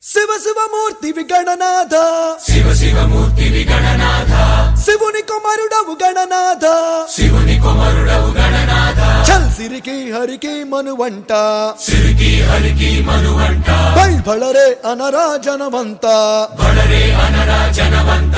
శివ శివమూర్తి విగణనాథ శివ శివమూర్తి విగణనాథ శివుని కుమారుడవు గణనాథ శివుని కుమారుడవు గణనాథ చల్ సిరికి హరికి మనువంట సిరికి హరికి మనువంట బల్ బళరే అనరా జనవంత బళరే అనరా జనవంత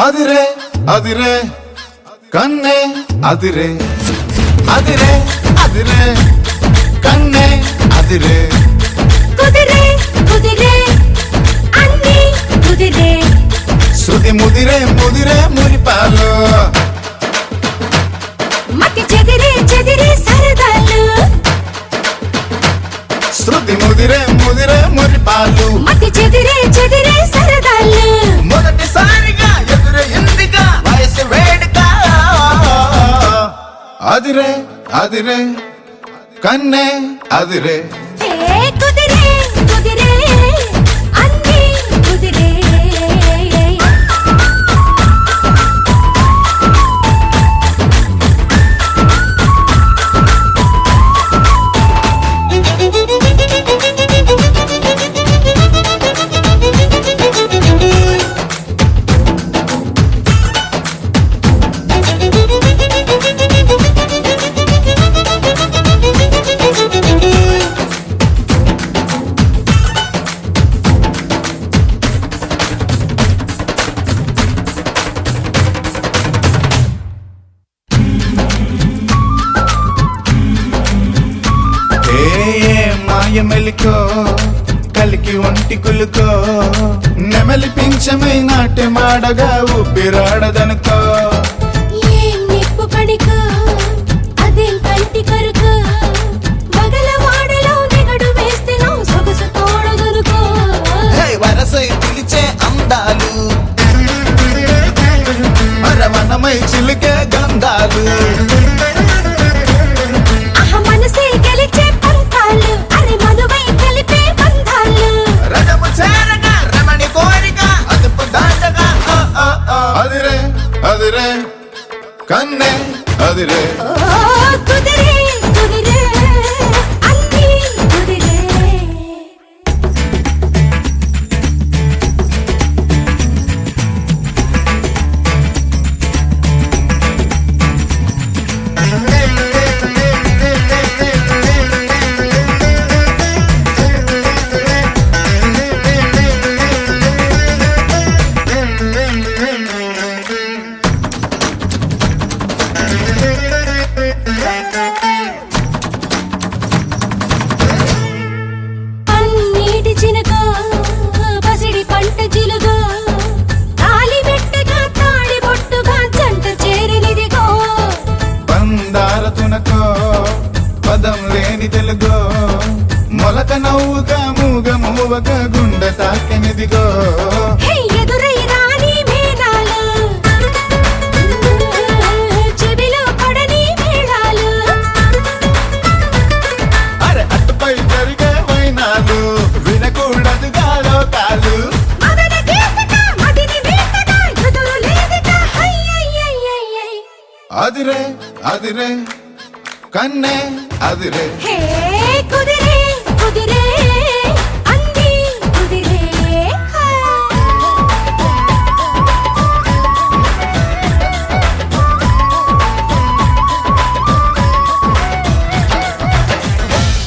అదిరే అదిరే కన్నే అదిరే అదిరే అదిరే కన్నే అదిరే కుదిరే కుదిరే అన్ని కుదిరే శృతి ముదిరే ముదిరే మురిపాలు మతి చెదిరే చెదిరే సరదాలు శృతి ముదిరే ముదిరే మురిపాలు మతి చెదిరే చెదిరే సరదాలు మొదటిసారిగా ఎదురే ఎందుగా వయసు వేడుక అదిరే అదిరే కన్నే అదిరే ఏ కుదిరే కుదిరే అన్ని కుదిరే మెలికో కలికి ఒంటి కులుకో నెమలి పింఛమై నాట్య మాడగా ఊపిరాడదనుకో ఏం నిప్పు కణికో అదేం కంటి కరుకో మగల వాడలో నిగడు వేస్తేనో సొగసు తోడదనుకో వరసై పిలిచే అందాలు మరమనమై చిలికే గంధాలు మనసే గెలిచే పంతాలు అరే మధువై కలిపే బంధాలు రజము చేరగా రమణి కోరిక అదుపు దాటగా అదిరే అదిరే కన్నే అదిరే కుదిరే కుదిరే అన్ని కుదిరే పన్నీటి చినుకో పసిడి పంట జిలుగో తాలి మెట్టగా తాడి బొట్టుగా జంట చేరినిదిగో బందార తునకో పదం లేని తెలుగో మొలక నవ్వుగా మూగ మూవక గుండె తాకెనిదిగో హే ఎదురై రాని మేళాలు చెవిలో పడని మేళాలు అరే అటుపై జరిగే వైనాలు వినకూడదుగా లోకాలు మదన గీతక మదిని వీతక ఎదురు లేదిక హయ్యయ్యయ్యయ్యయ్ అదిరే అదిరే కన్నే అదిరే హే